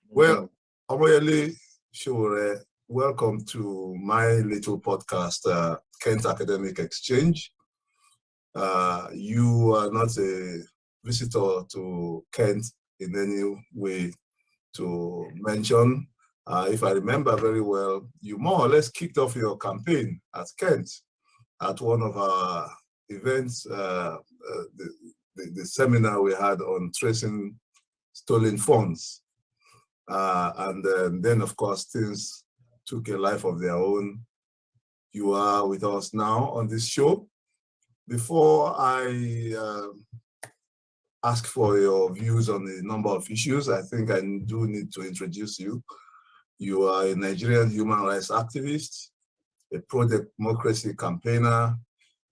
Well, Omoyele Sowore, welcome to my little podcast, Kent Academic Exchange. You are not a visitor to Kent in any way to mention. If I remember very well, you more or less kicked off your campaign at Kent at one of our events, the seminar we had on tracing stolen funds. And then, of course, things took a life of their own. You are with us now on this show. Before I ask for your views on a number of issues, I think I do need to introduce you. You are a Nigerian human rights activist, a pro-democracy campaigner.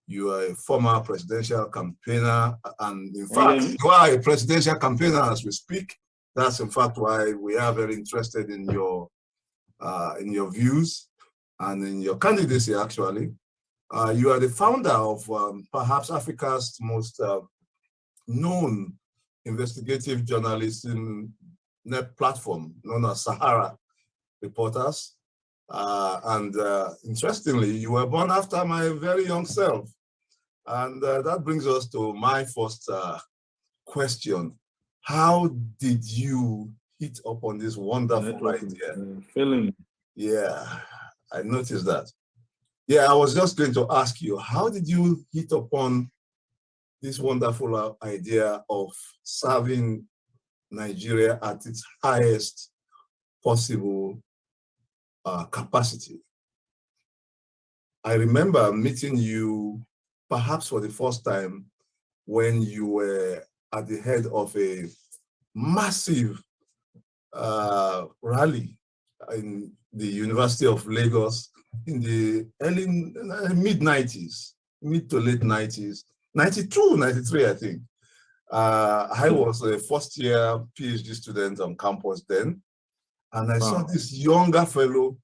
You are a former presidential campaigner, and in fact, you are a presidential campaigner as we speak. That's in fact why we are very interested in your views and in your candidacy. Actually, you are the founder of perhaps Africa's most known investigative journalism net platform, known as Sahara Reporters. And interestingly, you were born after my very young self. And that brings us to my first question. How did you hit upon this wonderful idea? Yeah, I noticed that. Yeah, I was just going to ask you, how did you hit upon this wonderful idea of serving Nigeria at its highest possible capacity? I remember meeting you perhaps for the first time when you were at the head of a massive rally in the University of Lagos in the early mid-90s, mid to late 90s, 92, 93, I think. I was a first-year PhD student on campus then, and I saw this younger fellow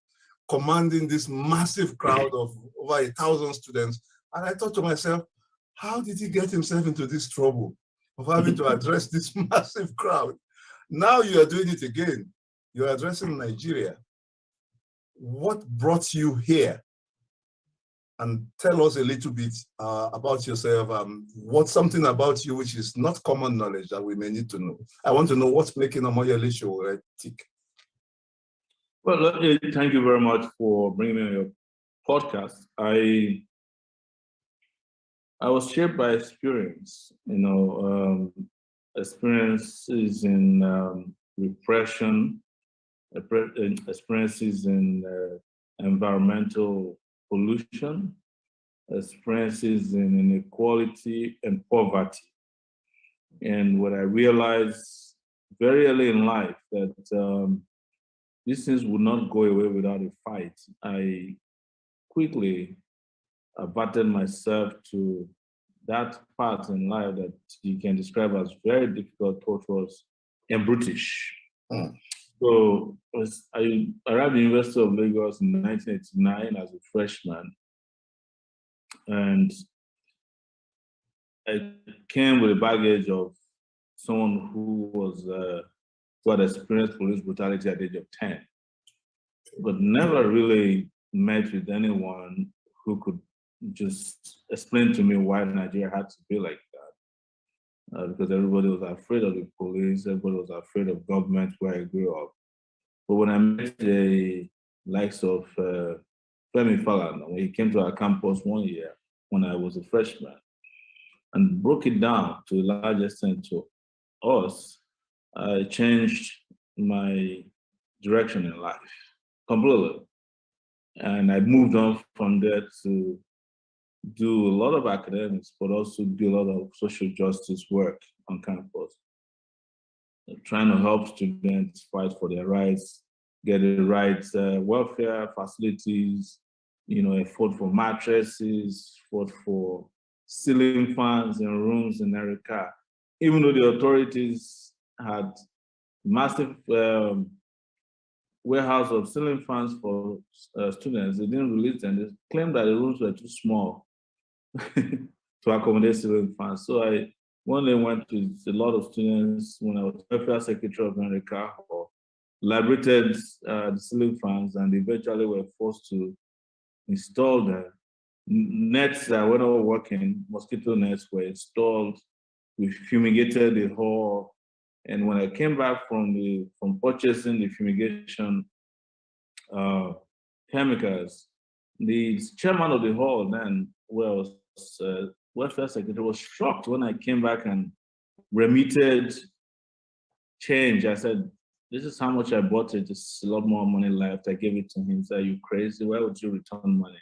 commanding this massive crowd of over 1,000 students, and I thought to myself, how did he get himself into this trouble of having to address this massive crowd? Now you are doing it again. You're addressing Nigeria. What brought you here? And tell us a little bit about yourself. What's something about you which is not common knowledge that we may need to know? I want to know what's making Omoyele Sowore tick. Well, thank you very much for bringing me on your podcast. I was shaped by experience, experiences in repression, experiences in environmental pollution, experiences in inequality and poverty. And what I realized very early in life that these things would not go away without a fight. I quickly averted myself to that part in life that you can describe as very difficult, torturous, and brutish. So I arrived at the University of Lagos in 1989 as a freshman. And I came with a baggage of someone who had experienced police brutality at the age of 10, but never really met with anyone who could just explain to me why Nigeria had to be like that. Because everybody was afraid of the police, everybody was afraid of government where I grew up. But when I met the likes of Femi Falana, when he came to our campus one year when I was a freshman, and broke it down to a large extent to us, I changed my direction in life completely. And I moved on from there to do a lot of academics, but also do a lot of social justice work on campus, trying to help students fight for their rights, get the right welfare facilities, I fought for mattresses, fought for ceiling fans in rooms in Erica. Even though the authorities had massive warehouse of ceiling fans for students, they didn't release them. They claimed that the rooms were too small to accommodate ceiling fans. So I one day went to a lot of students when I was welfare secretary of America, liberated the ceiling fans, and eventually were forced to install the nets that were not working. Mosquito nets were installed. We fumigated the hall, and when I came back from purchasing the fumigation chemicals, the chairman of the hall then was welfare secretary was shocked when I came back and remitted change. I said, "This is how much I bought it. There's a lot more money left." I gave it to him. He said, "Are you crazy? Why would you return money?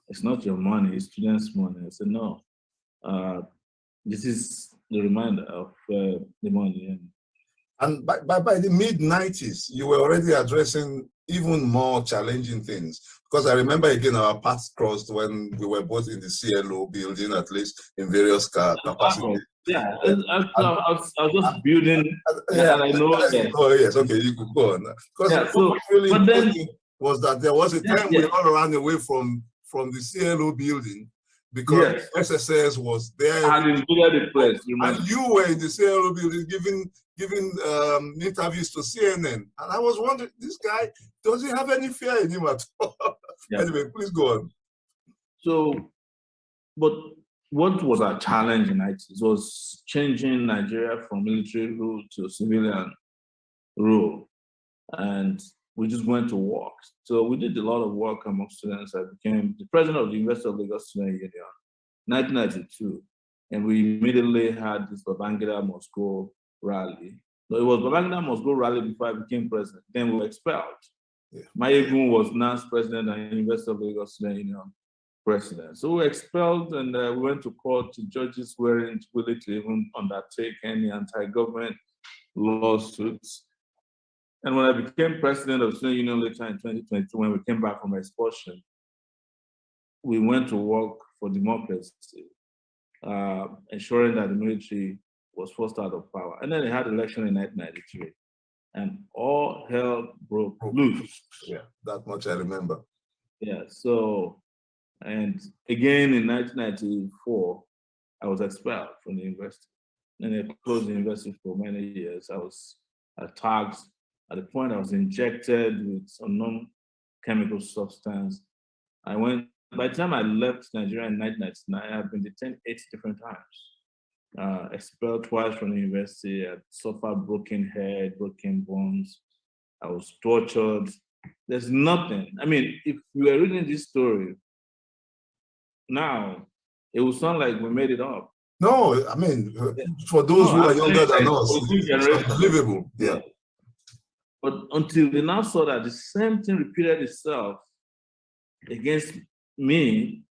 It's not your money, it's students' money." I said, "No, this is the reminder of the money." And by the mid-90s, you were already addressing even more challenging things. Because I remember again our paths crossed when we were both in the CLO building, at least in various capacities. Yeah, I was just building, and I know that. Oh yes, okay, you could go on. Because what really impressed me was that there was a time we all ran away from the CLO building because SSS was there. And invaded the place, and you were in the CLO building giving interviews to CNN. And I was wondering, this guy, does he have any fear in him at all? Anyway, please go on. So, but what was our challenge in IT? It was changing Nigeria from military rule to civilian rule. And we just went to work. So we did a lot of work among students. I became the president of the University of Lagos Student Union, 1992. And we immediately had this Babangida Must Go rally. So it was Babangida Must Go rally before I became president. Then we were expelled. Mayegun was now president and University of Lagos Student Union president. So we were expelled, and we went to court. The judges weren't willing to even undertake any anti-government lawsuits. And when I became president of the Student Union later in 2022, when we came back from expulsion, we went to work for democracy, ensuring that the military was forced out of power. And then they had election in 1993, and all hell broke loose. Yeah, that much I remember. Yeah, so, and again in 1994, I was expelled from the university. And they closed the university for many years. I was attacked. At the point I was injected with some non-chemical substance. By the time I left Nigeria in 1999, I had been detained 8 different times. Expelled twice from the university. I suffered broken head, broken bones. I was tortured. There's nothing. I mean, if we were reading this story now, it would sound like we made it up. No, I mean, for those who are younger than us, it's unbelievable. Yeah. But until they now saw that the same thing repeated itself against me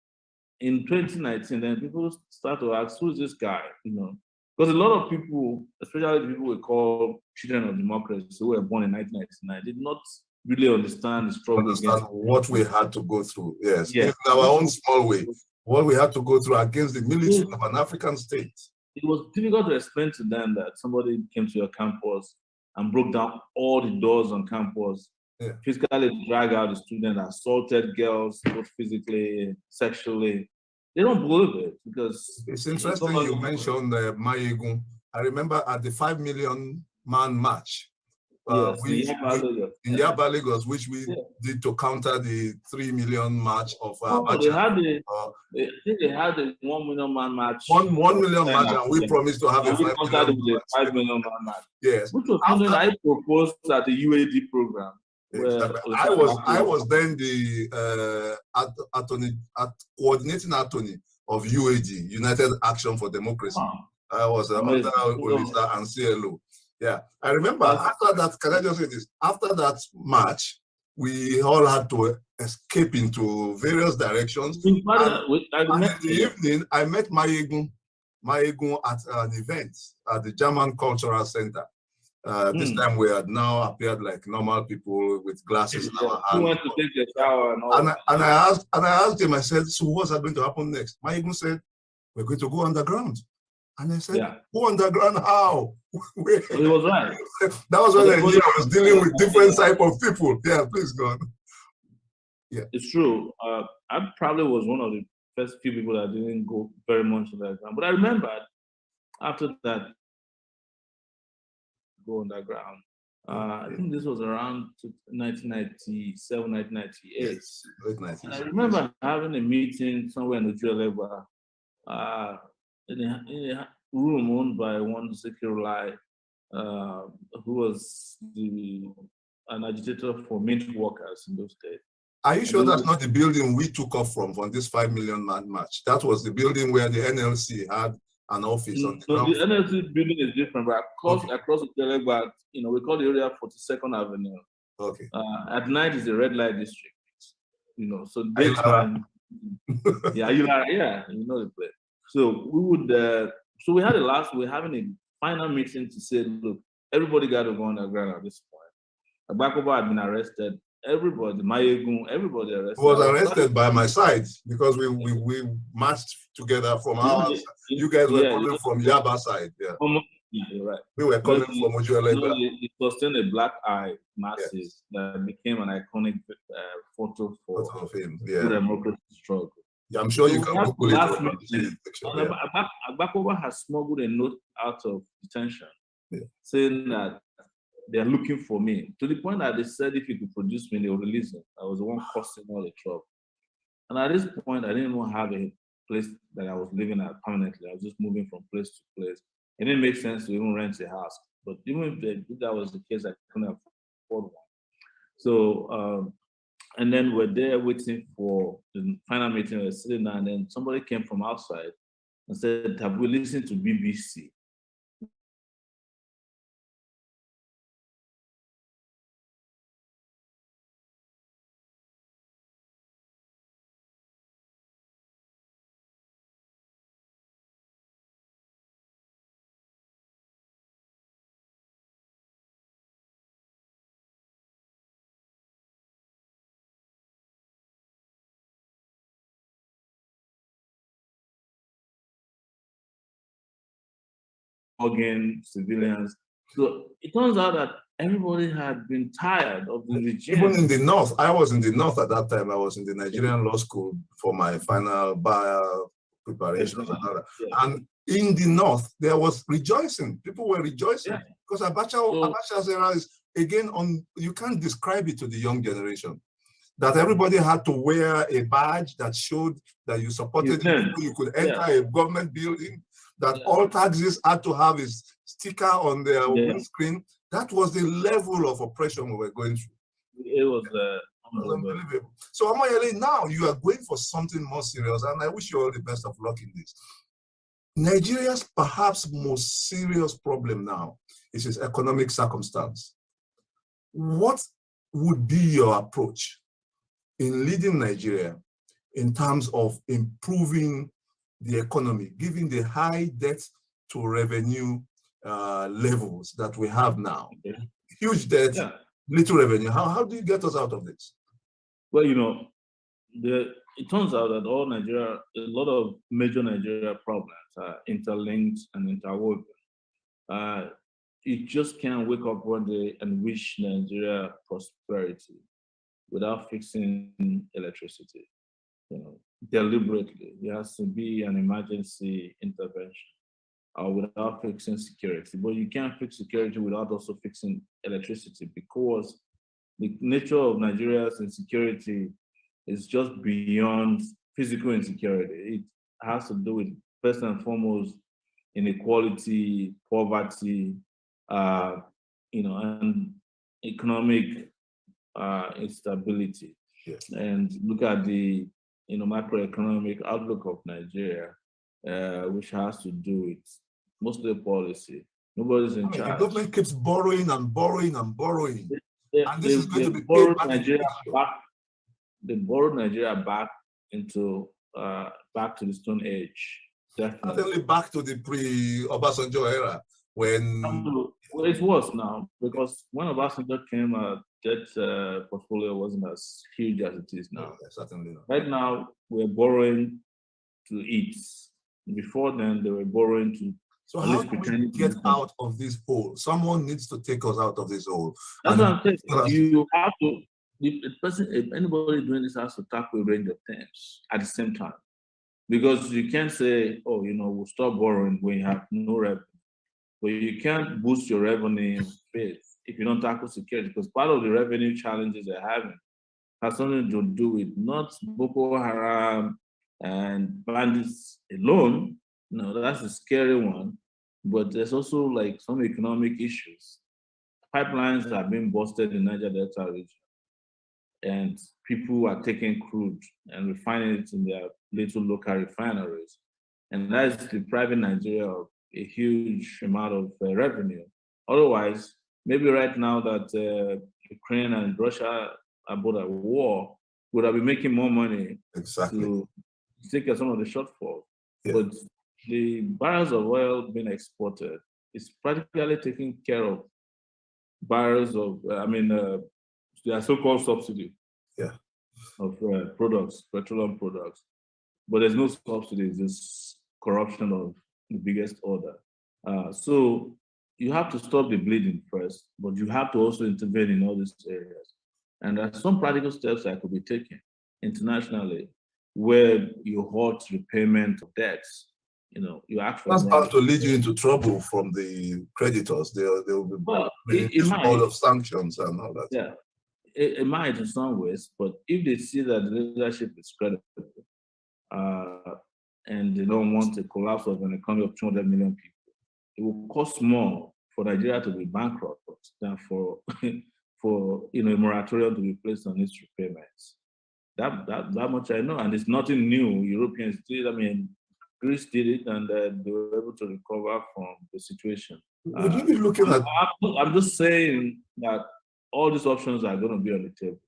in 2019, then people start to ask, who's this guy? You know, because a lot of people, especially people we call children of democracy who were born in 1999, did not really understand the struggle against what we had to go through. Yes, in our own small way, what we had to go through against the military of an African state. It was difficult to explain to them that somebody came to your campus and broke down all the doors on campus, physically dragged out the students, assaulted girls, both physically, sexually. They don't believe it because it's interesting you mentioned Mayegun. I remember at the 5 million man march in Yaba, Lagos, which we did to counter the 3 million march of they had I think they had a 1 million man march. 1 million march, and we promised to have a 5 million man march. Yes, which was something I proposed at the UAD program. Exactly. I was then the coordinating attorney of UAD, United Action for Democracy. I was under Olisa and CLO. Yeah, I remember after that, can I just say this? After that march, we all had to escape into various directions. And in the evening, I met Mayegun at an event at the German Cultural Center. This time we had now appeared like normal people with glasses in our hands. We went to take a shower and all. And I asked him, I said, so what's going to happen next? Mayegun said, we're going to go underground. And I said, go underground how? He was right. That was when I knew I was dealing with different type of people. Yeah, please go on. Yeah. It's true. I probably was one of the first few people that didn't go very much underground. But I remember after that, go underground. I think this was around 1997, 1998. Yes, late And I 90s. remember having a meeting somewhere in Ujuelegba, in a room owned by one Security, who was an agitator for mint workers in those days. Are you sure that's not the building we took off from this 5 million man march? That was the building where the NLC had an office on the ground. No, the NLC building is different, but across the Ujuelegba, we call the area 42nd Avenue. Okay. At night is the red light district, so daytime, yeah, you know the place. So we would, so we're having a final meeting to say, look, everybody got to go underground at this point. Abakoba had been arrested. Everybody, Mayegun, everybody arrested. Was arrested by my side because we marched together from our side. You guys were coming from Yaba side. Yeah. You're right. We were coming from Ujuelegba. It sustained a black eye massive that became an iconic photo for him. the democracy struggle. Yeah, I'm sure you can Google it. Abakoba has smuggled a note out of detention saying that they are looking for me, to the point that they said if he could produce me, they will release him. I was the one causing all the trouble. And at this point, I didn't even have a place that I was living at permanently. I was just moving from place to place. It didn't make sense to even rent a house. But even if that was the case, I couldn't afford one. So, and then we're there waiting for the final meeting. We're sitting there, and then somebody came from outside and said, have we listened to BBC? Again, civilians. So it turns out that everybody had been tired of the regime. Even in the north, I was in the north at that time. I was in the Nigerian law school for my final bar preparation. And in the north, there was rejoicing. People were rejoicing because Abacha's era is again you can't describe it to the young generation. That everybody had to wear a badge that showed that you supported it before you could enter a government building. That all taxis had to have a sticker on their windscreen. That was the level of oppression we were going through. It was unbelievable. So Amoyele, now you are going for something more serious, and I wish you all the best of luck in this. Nigeria's perhaps most serious problem now is its economic circumstance. What would be your approach in leading Nigeria in terms of improving the economy, given the high debt to revenue levels that we have now? Huge debt, little revenue. How do you get us out of this? Well, it turns out that a lot of major Nigeria problems are interlinked and interwoven. You just can't wake up one day and wish Nigeria prosperity without fixing electricity. Deliberately, there has to be an emergency intervention without fixing security. But you can't fix security without also fixing electricity, because the nature of Nigeria's insecurity is just beyond physical insecurity. It has to do with, first and foremost, inequality, poverty, and economic instability. Yes. And look at the macroeconomic outlook of Nigeria, which has to do with mostly policy. Nobody's in charge. The government keeps borrowing and borrowing and borrowing. And this is going to be paid back. They borrowed Nigeria back into back to the Stone Age. Definitely back to the pre-Obasanjo era, when well, it's worse now, because when Obasanjo came, debt portfolio wasn't as huge as it is now. Yeah, certainly not. Right now, we're borrowing to eat. Before then, they were borrowing to. So how do we get out of this hole? Someone needs to take us out of this hole. That's what I'm saying. You have to. If anybody doing this has to tackle a range of things at the same time, because you can't say, "Oh, we'll stop borrowing when you have no revenue." But you can't boost your revenue in faith if you don't tackle security, because part of the revenue challenges they're having has something to do with not Boko Haram and bandits alone. No, that's a scary one. But there's also like some economic issues. Pipelines are being busted in Niger Delta region, and people are taking crude and refining it in their little local refineries. And that is depriving Nigeria of a huge amount of revenue. Otherwise, maybe right now that Ukraine and Russia are both at war, would have been making more money to take care of some of the shortfall. Yeah. But the barrels of oil being exported is practically taking care of barrels of, their so-called subsidy of products, petroleum products. But there's no subsidy, it's just corruption of the biggest order. So you have to stop the bleeding first, but you have to also intervene in all these areas. And there are some practical steps that could be taken internationally where you halt repayment of debts. You ask for that's bound to lead you into trouble from the creditors. They will be all of sanctions and all that. Yeah, it might in some ways, but if they see that the leadership is credible and they don't want a collapse of an economy of 200 million people, it will cost more for Nigeria to be bankrupt than for a moratorium to be placed on its repayments. That much I know, and it's nothing new. Europeans did. Greece did it, and they were able to recover from the situation. Would you be looking at? I'm just saying that all these options are going to be on the table.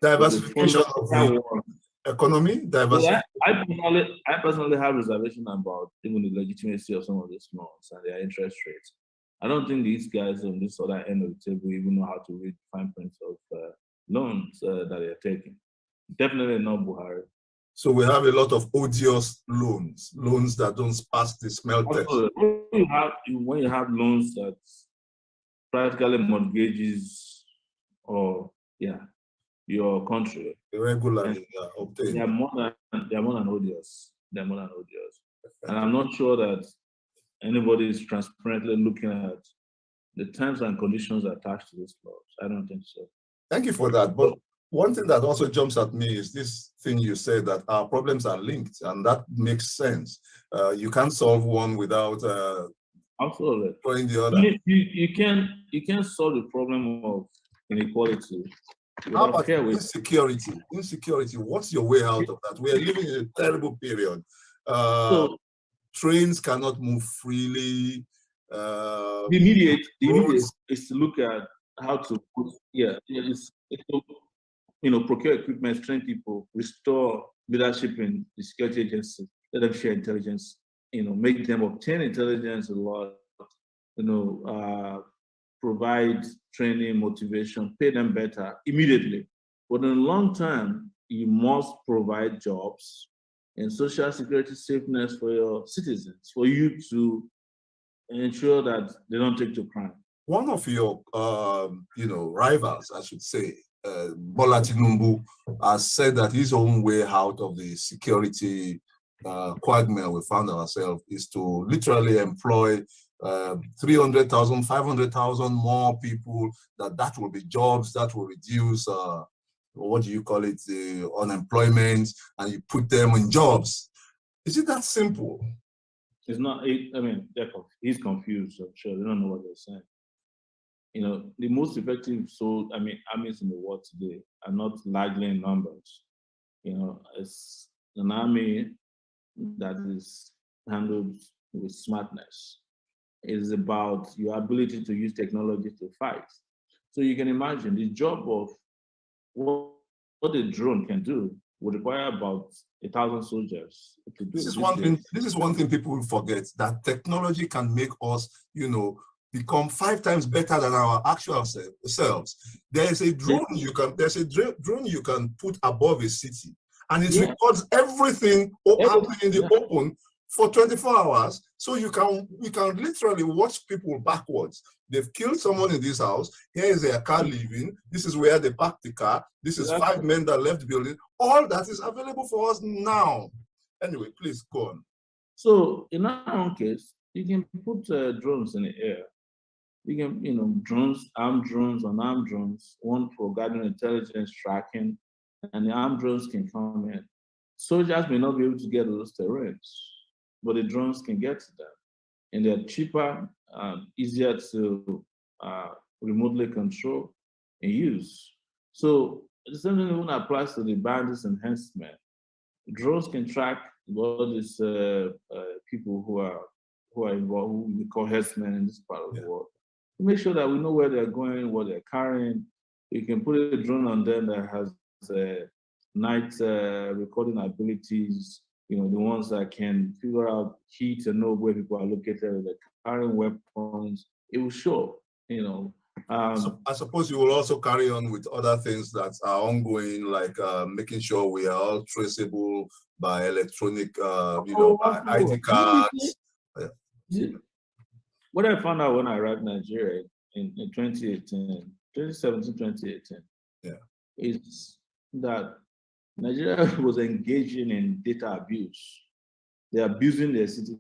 Diversification of the economy, diversification. Well, I personally have reservation about even the legitimacy of some of these loans and their interest rates. I don't think these guys on this other end of the table even know how to read fine print of loans that they're taking. Definitely not Buhari. So we have a lot of odious loans that don't pass the smell test. When you have loans that practically mortgages or your country irregularly obtained. They are more than odious. They're more than odious. And I'm not sure that anybody is transparently looking at the terms and conditions attached to these laws. I don't think so. Thank you for that. But one thing that also jumps at me is this thing you said that our problems are linked, and that makes sense. You can't solve one without absolutely throwing the other. You can't solve the problem of inequality. How about insecurity? Insecurity, what's your way out of that? We are living in a terrible period. Trains cannot move freely. The immediate is to look at how to procure equipment, train people, restore leadership in the security agencies, let them share intelligence, make them obtain intelligence a lot, provide training, motivation, pay them better immediately. But in the long term, you must provide jobs and social security safeness for your citizens, for you to ensure that they don't take to crime. One of your, rivals, I should say, Bola Tinubu, has said that his own way out of the security quagmire we found ourselves is to literally employ 300,000, 500,000 more people, that will be jobs, that will reduce, what do you call it, the unemployment, and you put them in jobs. Is it that simple? It's not, he's confused, I'm sure. They don't know what they're saying. The most effective armies in the world today are not largely in numbers. It's an army that is handled with smartness. It's about your ability to use technology to fight. So you can imagine the job of what a drone can do would require about 1,000 soldiers to do. This is one thing people forget, that technology can make us, become 5 times better than our actual selves. There's a drone you can put above a city, and it records everything happening in the open for 24 hours. So we can literally watch people backwards. They've killed someone in this house. Here is their car leaving. This is where they parked the car. This is 5 men that left the building. All that is available for us now. Anyway, please go on. So in our own case, you can put drones in the air You can, drones, armed drones, unarmed drones, one for gathering intelligence tracking, and the armed drones can come in. Soldiers may not be able to get those terrains, but the drones can get to them. And they're cheaper, easier to remotely control and use. So the same thing even applies to the bandits enhancement. Drones can track all these people who are involved, who we call herdsmen in this part of the world. To make sure that we know where they're going, what they're carrying. You can put a drone on them that has night recording abilities, the ones that can figure out heat and know where people are located, they're carrying weapons. It will show, So I suppose you will also carry on with other things that are ongoing, like making sure we are all traceable by electronic, by ID cards. What I found out when I arrived in Nigeria in 2018, 2017, 2018, is that Nigeria was engaging in data abuse. They're abusing their citizens,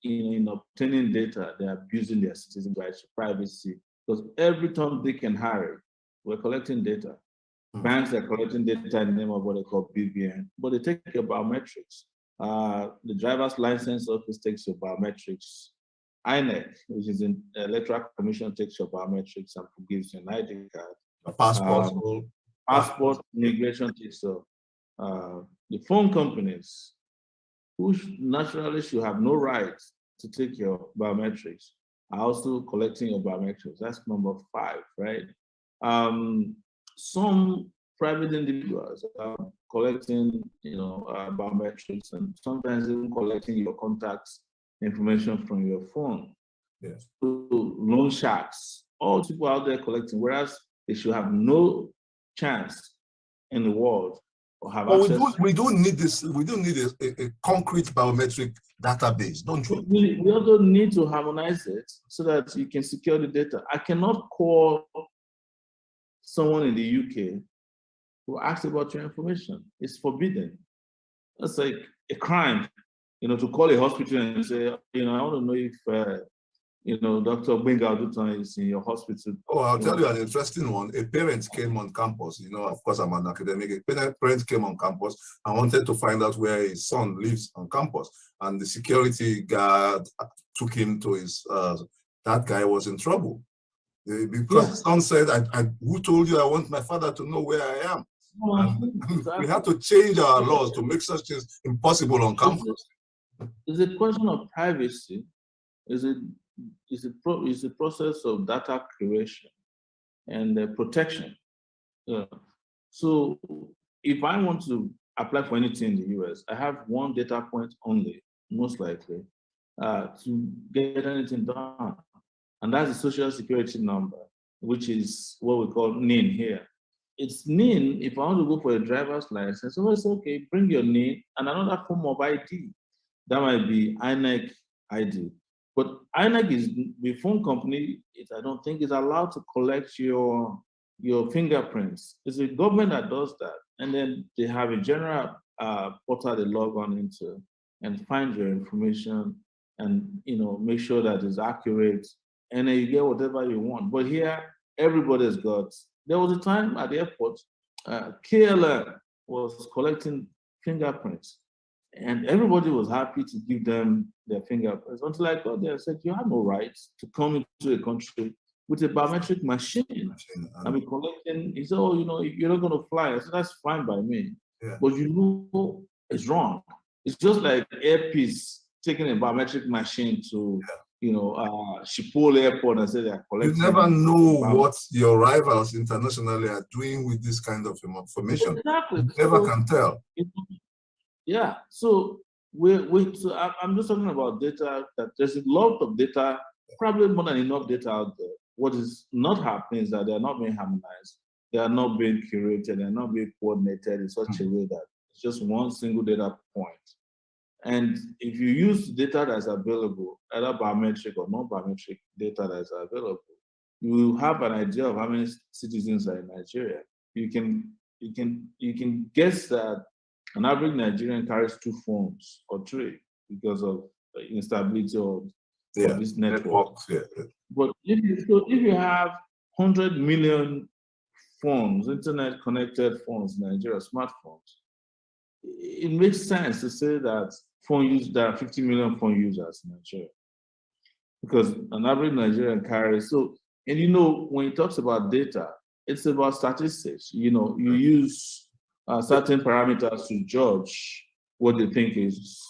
in obtaining data, they're abusing their citizens' rights to privacy. Because every time they can hire, we're collecting data. Banks are collecting data in the name of what they call BVN, but they take your biometrics. The driver's license office takes your biometrics. INEC, which is the Electoral Commission, takes your biometrics and gives you an ID card. A passport. Passport, immigration takes your. The phone companies, who naturally should have no right to take your biometrics, are also collecting your biometrics. That's number 5, right? Some private individuals are collecting, biometrics, and sometimes even collecting your contacts information from your phone. Yes. So loan sharks, all people out there collecting, whereas they should have no chance in the world or have access. We don't need this. We don't need a concrete biometric database, don't we? We also need to harmonize it so that you can secure the data. I cannot call someone in the UK who asks about your information. It's forbidden. That's like a crime, to call a hospital and say, I want to know if, Dr. Benga is in your hospital. Oh, I'll tell you an interesting one. A parent came on campus. Of course, I'm an academic. A parent came on campus and wanted to find out where his son lives on campus. And the security guard took him to his, that guy was in trouble. Because the son said, who told you I want my father to know where I am? Exactly. We have to change our laws to make such things impossible on campus. It's a question of privacy. It's a process of data creation and protection. So if I want to apply for anything in the US, I have one data point only, most likely, to get anything done. And that's the social security number, which is what we call NIN here. It's NIN. If I want to go for a driver's license, somebody says, okay, bring your NIN and another form of ID. That might be INEC ID. But INEC is the phone company. I don't think is allowed to collect your fingerprints. It's the government that does that, and then they have a general portal they log on into and find your information and make sure that it's accurate, and then you get whatever you want. But here, everybody's got. There was a time at the airport, KLM was collecting fingerprints. And everybody was happy to give them their fingerprints until I got there and said, you have no right to come into a country with a biometric machine. I mean, collecting, he said, you're not going to fly. I said, that's fine by me. Yeah. But it's wrong. It's just like Airpeace taking a biometric machine to, Schiphol Airport and say they're collecting. You never know what your rivals internationally are doing with this kind of information. Exactly. You never can tell. Yeah, so I'm just talking about data, that there's a lot of data, probably more than enough data out there. What is not happening is that they're not being harmonized, they are not being curated, they're not being coordinated in such a way that it's just one single data point. And if you use data that's available, either biometric or non-biometric data that's available, you will have an idea of how many citizens are in Nigeria. You can guess that an average Nigerian carries 2 phones or 3 because of instability of this network. But if you have 100 million phones, internet connected phones in Nigeria, smartphones, it makes sense to say that there are 50 million phone users in Nigeria. Because an average Nigerian carries, and when it talks about data, it's about statistics. You use certain parameters to judge what you think is,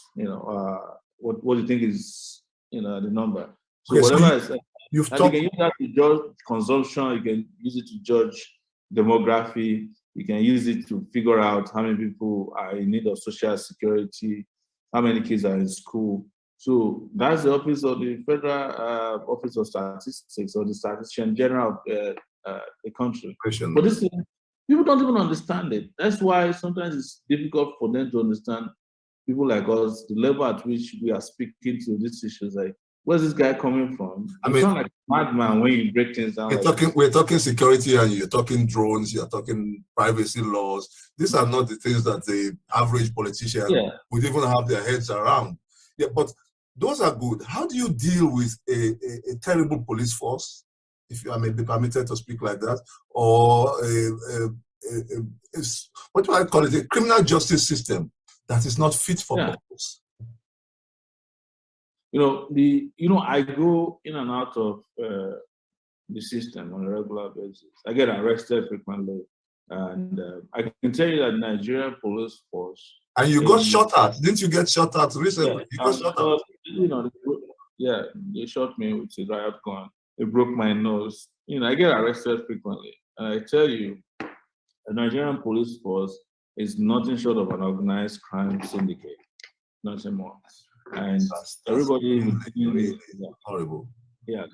what you think is, the number. So Okay, whatever is, you can use that to judge consumption. You can use it to judge demography. You can use it to figure out how many people are in need of social security, how many kids are in school. So that's the office of the Federal Office of Statistics, or the Statistician General of the country. But this thing, people don't even understand it. That's why sometimes it's difficult for them to understand, people like us, the level at which we are speaking to these issues. Like, where's this guy coming from? You sound like a madman when you break things down. We're talking security, and you're talking drones, you're talking privacy laws. These are not the things that the average politician would even have their heads around. Yeah, but those are good. How do you deal with a terrible police force, if I may be permitted to speak like that, or what do I call it, a criminal justice system that is not fit for purpose? I go in and out of the system on a regular basis. I get arrested frequently, and I can tell you that Nigerian police force. And you got shot at? Didn't you get shot at recently? Yeah, they shot me with a riot gun. They broke my nose. I get arrested frequently, and I tell you, the Nigerian police force is nothing short of an organized crime syndicate, nothing more. And everybody really horrible. Yeah.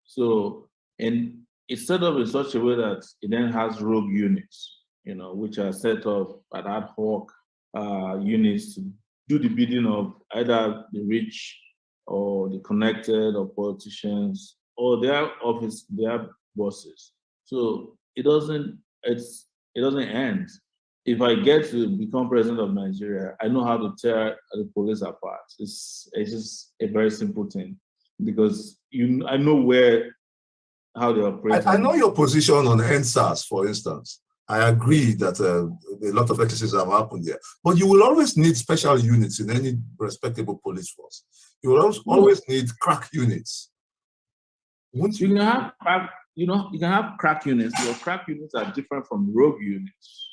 So, and it's set up in such a way that it then has rogue units, which are set up at ad hoc units to do the bidding of either the rich or the connected or politicians or their bosses. So it doesn't end. If I get to become president of Nigeria, I know how to tear the police apart. It's just a very simple thing, because I know how they operate. I know your position on NSAS, for instance. I agree that a lot of excesses have happened there, but you will always need special units in any respectable police force. You will always need crack units. You can have crack units, but crack units are different from rogue units.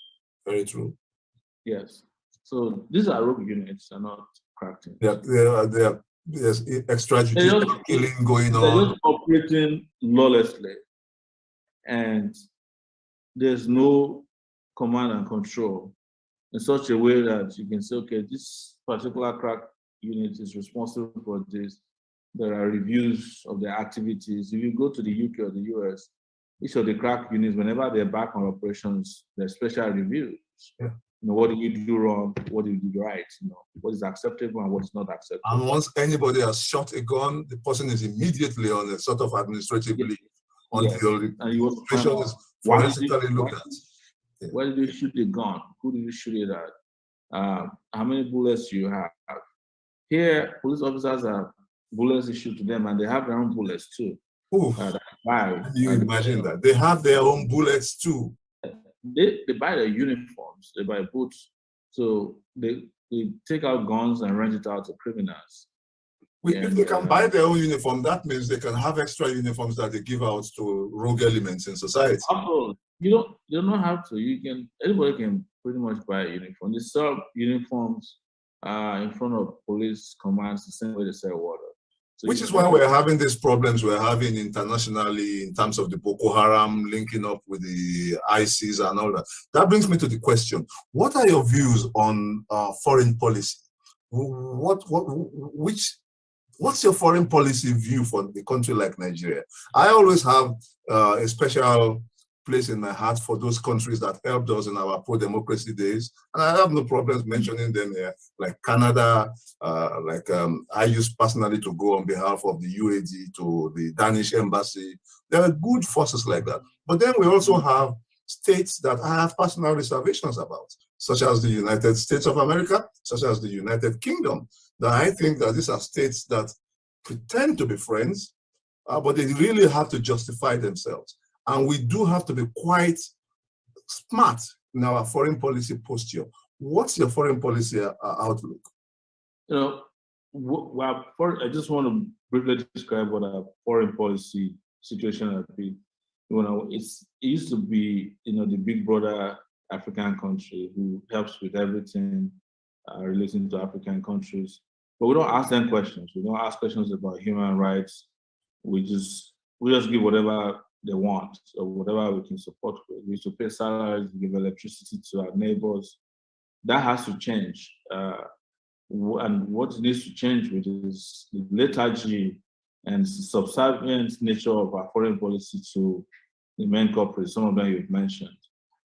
Very true. Yes. So these are rogue units, they're not crack units. There's extrajudicial killing going on. They're just operating lawlessly, and there's no command and control in such a way that you can say, okay, this particular crack unit is responsible for this. There are reviews of their activities. If you go to the UK or the US, each of the crack units, whenever they're back on operations, there's special reviews. Yeah. What did you do wrong? What did you do right? What is acceptable and what is not acceptable. And once anybody has shot a gun, the person is immediately on a sort of administrative leave until the situation is forensically looked at. Yeah. Where did you shoot the gun? Who did you shoot it at? How many bullets do you have? Here, police officers have bullets issued to them, and they have their own bullets too. You imagine that? They have their own bullets too. They buy their uniforms, they buy boots. So they take out guns and rent it out to criminals. If they can buy their own uniform, that means they can have extra uniforms that they give out to rogue elements in society. You don't have to. Anybody can pretty much buy a uniform. They sell uniforms in front of police commands the same way they sell water. So which is why we're having these problems we're having internationally in terms of the Boko Haram linking up with the ISIS and all that. That brings me to the question: what are your views on foreign policy? What's your foreign policy view for a country like Nigeria? I always have a special place in my heart for those countries that helped us in our pro-democracy days. And I have no problems mentioning them here, like Canada, I used personally to go on behalf of the UAD to the Danish embassy. There are good forces like that. But then we also have states that I have personal reservations about, such as the United States of America, such as the United Kingdom. That I think that these are states that pretend to be friends, but they really have to justify themselves. And we do have to be quite smart in our foreign policy posture. What's your foreign policy outlook? You know, I just want to briefly describe what our foreign policy situation has been. You know, it used to be, you know, the big brother African country who helps with everything relating to African countries. But we don't ask them questions. We don't ask questions about human rights. We just give whatever they want or whatever we can support with. We used to pay salaries, we give electricity to our neighbors. That has to change. And what needs to change with is the lethargy and subservient nature of our foreign policy to the main corporates, some of them you've mentioned,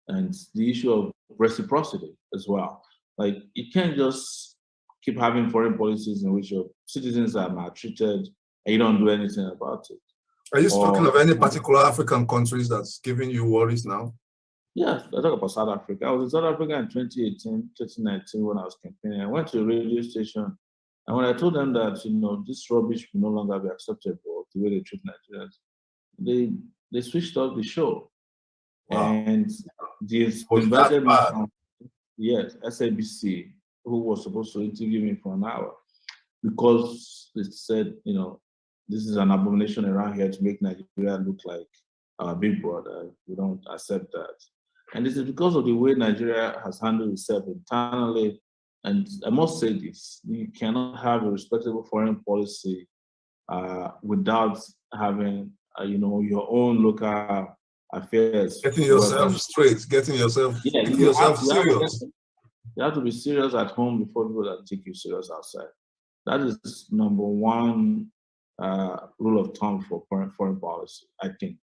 and the issue of reciprocity as well. Like, you can't just keep having foreign policies in which your citizens are maltreated and you don't do anything about it. Are you talking of any particular African countries that's giving you worries now? Yes, I talk about South Africa. I was in South Africa in 2018, 2019 when I was campaigning. I went to a radio station, and when I told them that, you know, this rubbish will no longer be acceptable, the way they treat Nigerians, they switched off the show. Wow. And they invited me from, yes, SABC, who was supposed to interview me for an hour, because they said, you know, this is an abomination around here to make Nigeria look like our big brother. We don't accept that. And this is because of the way Nigeria has handled itself internally. And I must say this, you cannot have a respectable foreign policy without having, you know, your own local affairs. Getting yourself straight, getting yourself serious. You have to be serious at home before people that take you serious outside. That is number one rule of thumb for foreign policy, I think.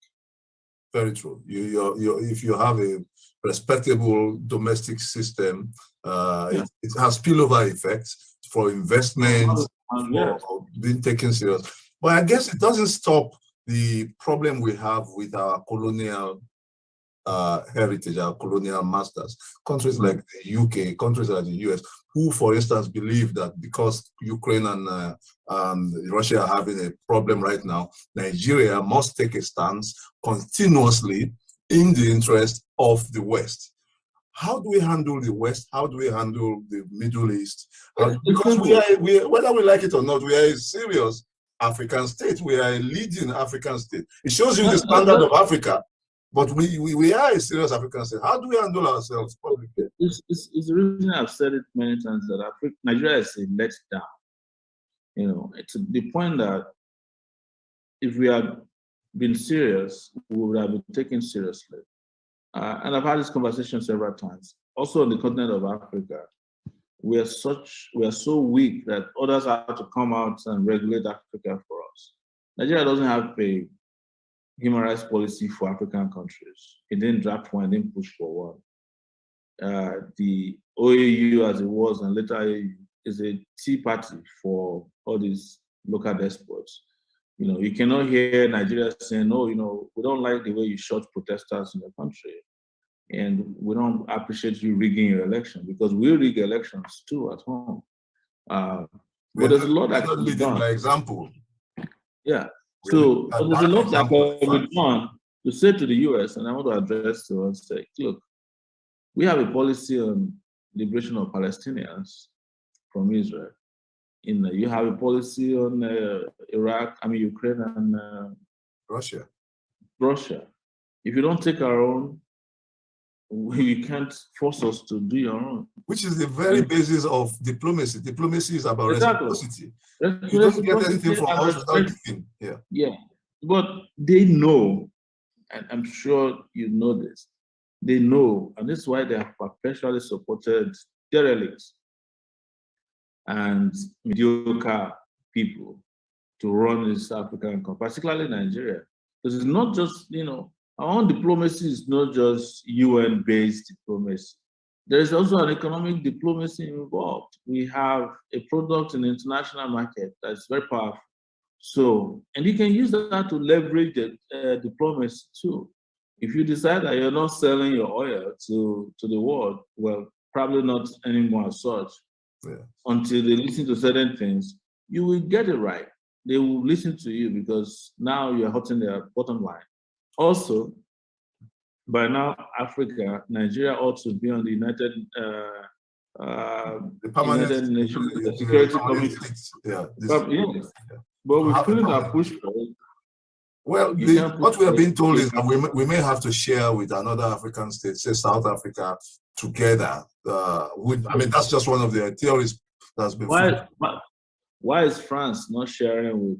Very true. If you have a respectable domestic system, it has spillover effects for investments, for being taken serious. But I guess it doesn't stop the problem we have with our colonial heritage, our colonial masters. Countries like the UK, countries like the US, who, for instance, believe that because Ukraine and Russia are having a problem right now, Nigeria must take a stance continuously in the interest of the West. How do we handle the West? How do we handle the Middle East? Because we are, whether we like it or not, we are a serious African state. We are a leading African state. It shows you the standard of Africa. But we are a serious African state. How do we handle ourselves publicly? It's the reason I've said it many times that Nigeria is a letdown. You know, it's the point that if we had been serious, we would have been taken seriously. And I've had this conversation several times. Also on the continent of Africa, we are so weak that others have to come out and regulate Africa for us. Nigeria doesn't have a human rights policy for African countries. It didn't draft one, it didn't push for one. The OAU, as it was, and later AU, is a tea party for all these local despots. You know, you cannot hear Nigeria saying, "Oh, you know, we don't like the way you shot protesters in the country, and we don't appreciate you rigging your election," because we rig elections too at home. But there's a lot that can be done. By example. Yeah. So there's a lot that can be done to say to the US, and I want to address to and say, look, we have a policy on liberation of Palestinians from Israel. You have a policy on Ukraine and Russia. If you don't take our own, you can't force us to do your own. Which is the very basis of diplomacy. Diplomacy is about reciprocity. You don't get anything from us without giving. Yeah. But they know, and I'm sure you know this, they know, and this is why they have perpetually supported derelicts and mediocre people to run this African country, particularly Nigeria. Because it's not just, you know, our own diplomacy is not just UN-based diplomacy. There is also an economic diplomacy involved. We have a product in the international market that's very powerful. So, and you can use that to leverage the diplomacy too. If you decide that you're not selling your oil to the world, well, probably not anymore as such. Until they listen to certain things, you will get it right. they will listen to you because now you're hurting their bottom line. Also, by now, Africa, Nigeria ought to be on the the permanent United Nations Security Committee. Yeah, Yes. But we couldn't have pushed for it. Well, what we are being told is that we may have to share with another African state, say South Africa, together. I mean, that's just one of the theories that's been. Why is France not sharing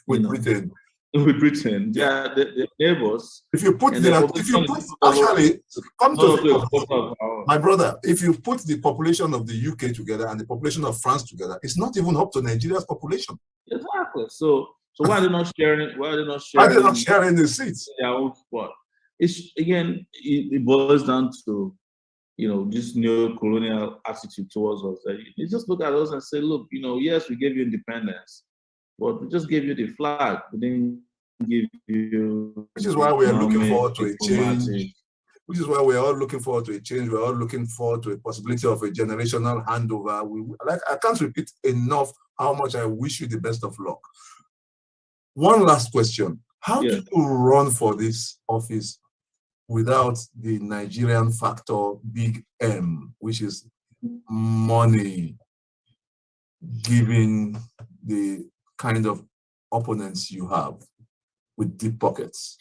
with Britain? With Britain, yeah, the neighbors. My brother, if you put the population of the UK together and the population of France together, it's not even up to Nigeria's population. Exactly. So why are they not sharing? Why are they not sharing the seats? Their own spot. It's again, it boils down to this neo-colonial attitude towards us. You just look at us and say, look, yes, we gave you independence, but we just gave you the flag. We didn't give you. Which is why we are looking forward to a change. Which is why we are all looking forward to a change. We're all looking forward to a possibility of a generational handover. I can't repeat enough how much I wish you the best of luck. One last question. How do you run for this office without the Nigerian factor, big M, which is money, given the kind of opponents you have with deep pockets?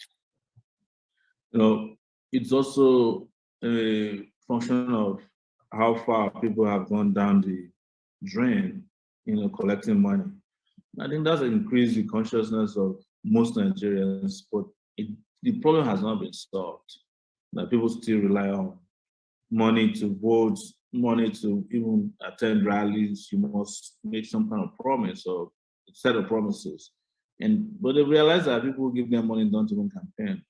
It's also a function of how far people have gone down the drain, collecting money. I think that's increased the consciousness of most Nigerians, but the problem has not been solved. That people still rely on money to vote, money to even attend rallies. You must make some kind of promise or a set of promises. But they realize that people who give them money don't even campaign.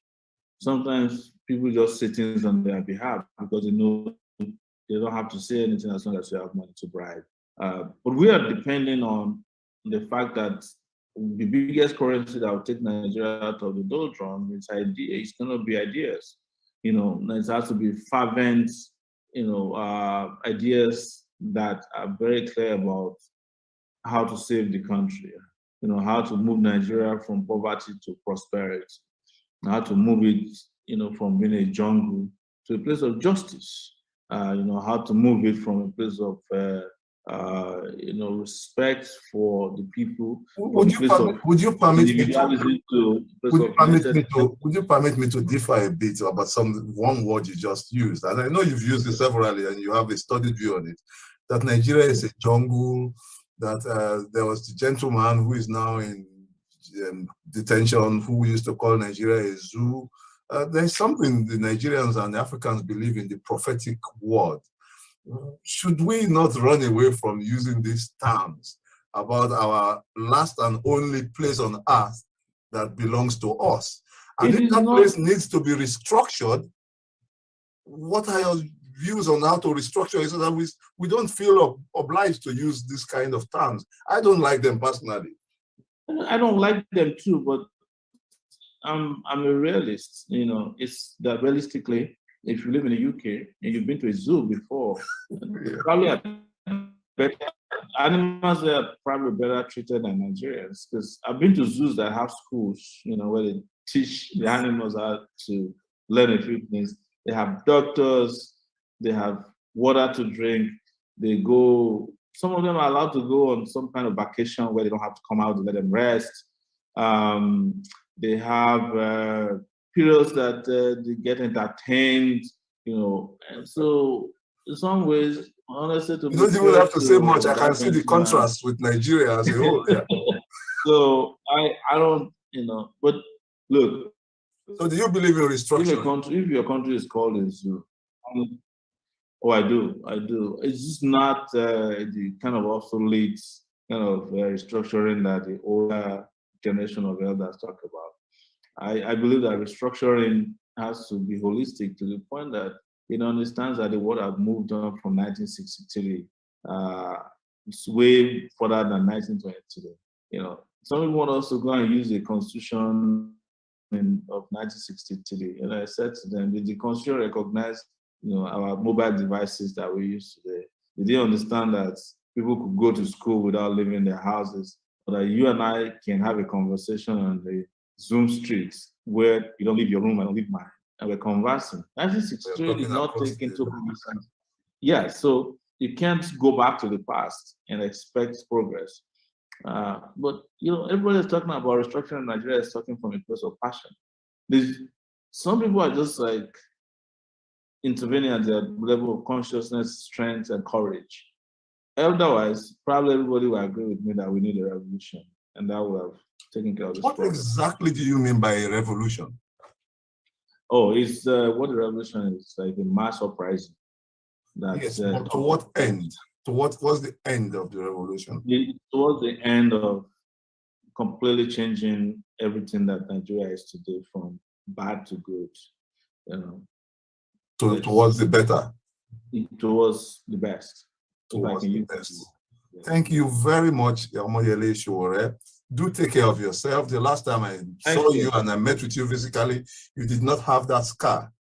Sometimes people just say things on their behalf because they know they don't have to say anything as long as you have money to bribe. But we are depending on the fact that the biggest currency that will take Nigeria out of the doldrum is idea. It's going to be ideas. It has to be fervent, ideas that are very clear about how to save the country, how to move Nigeria from poverty to prosperity, how to move it, from being a jungle to a place of justice, how to move it from a place of, respect for the people. Would you permit me to differ a bit about one word you just used? And I know you've used it severally and you have a studied view on it, that Nigeria is a jungle, that there was the gentleman who is now in detention who used to call Nigeria a zoo. There's something the Nigerians and the Africans believe in, the prophetic word. Should we not run away from using these terms about our last and only place on earth that belongs to us? And if that place needs to be restructured, what are your views on how to restructure it so that we don't feel obliged to use this kind of terms? I don't like them personally. I don't like them too, but I'm a realist. It's that realistically, if you live in the UK and you've been to a zoo before, probably animals there are probably better treated than Nigerians. Because I've been to zoos that have schools, where they teach the animals how to learn a few things. They have doctors, they have water to drink. Some of them are allowed to go on some kind of vacation where they don't have to come out to let them rest. They have periods that they get entertained, and so in some ways, honestly, you don't even have to say much. I can see the contrast with Nigeria as a whole. Yeah. So I don't, but look. So do you believe in restructuring? If your country is called a zoo, I do. It's just not the kind of obsolete kind of restructuring that the older generation of elders talk about. I believe that restructuring has to be holistic to the point that it understands that the world has moved on from 1963. It's way further than 1923. Some people want us to go and use the constitution of 1963. And I said to them, did the constitution recognize our mobile devices that we use today? Did they understand that people could go to school without leaving their houses that you and I can have a conversation on the Zoom streets where you don't leave your room, I don't leave mine, and we're conversing. 1963 did not take into cognizance. Yeah, so you can't go back to the past and expect progress. But everybody is talking about restructuring. Nigeria is talking from a place of passion. Some people are just like intervening at their level of consciousness, strength, and courage. Otherwise, probably everybody will agree with me that we need a revolution, and that will have taken care of this problem. What exactly do you mean by a revolution? Oh, it's what the revolution is, like a mass uprising. Yes, but to what end? To what was the end of the revolution? Towards the end of completely changing everything that Nigeria is today from bad to good. Towards the better. Towards the best. Towards the best. Thank you very much, Omoyele Sowore. Do take care of yourself. The last time I saw you and I met with you physically, you did not have that scar.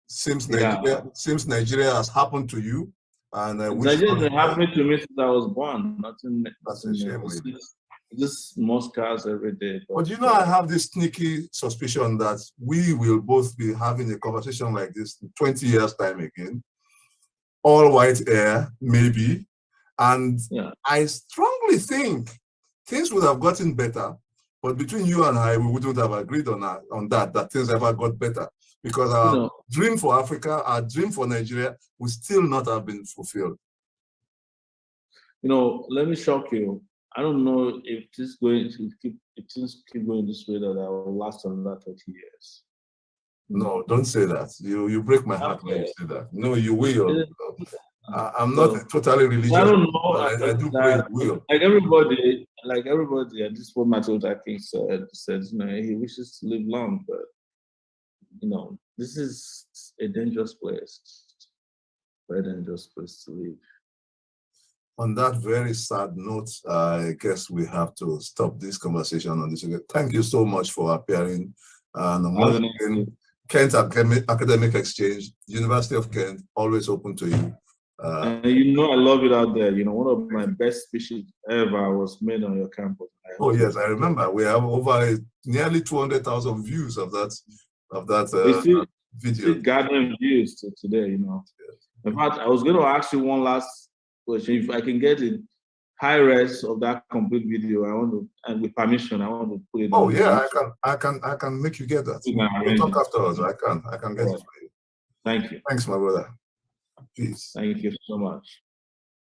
Seems Nigeria has happened to you. And I wish Nigeria happened to me since I was born. That's a shame. Just more scars every day. But I have this sneaky suspicion that we will both be having a conversation like this in 20 years' time again. All white hair, maybe. And I strongly think things would have gotten better. But between you and I, we wouldn't have agreed on that things ever got better. Because our dream for Africa, our dream for Nigeria will still not have been fulfilled. Let me shock you. I don't know if things keep going this way that I will last another 30 years. No, don't say that. You break my heart when you say that. No, you will. I'm not totally religious. I don't know. I do pray you will. Like everybody, and this is what Martin Luther King said, he wishes to live long, but this is a dangerous place. Very dangerous place to live. On that very sad note, I guess we have to stop this conversation on this. Thank you so much for appearing. And once again, Kent Academic Exchange, University of Kent, always open to you. And I love it out there. One of my best speeches ever was made on your campus. Oh yes, I remember. We have over nearly 200,000 views of that video. Gathering views to today. In fact, I was going to ask you one last question. If I can get a high res of that complete video, I want to, and with permission, I want to put it. Oh yeah, I can make you get that. We'll talk afterwards. I can get it for you. Thank you. Thanks, my brother. Peace. Thank you so much.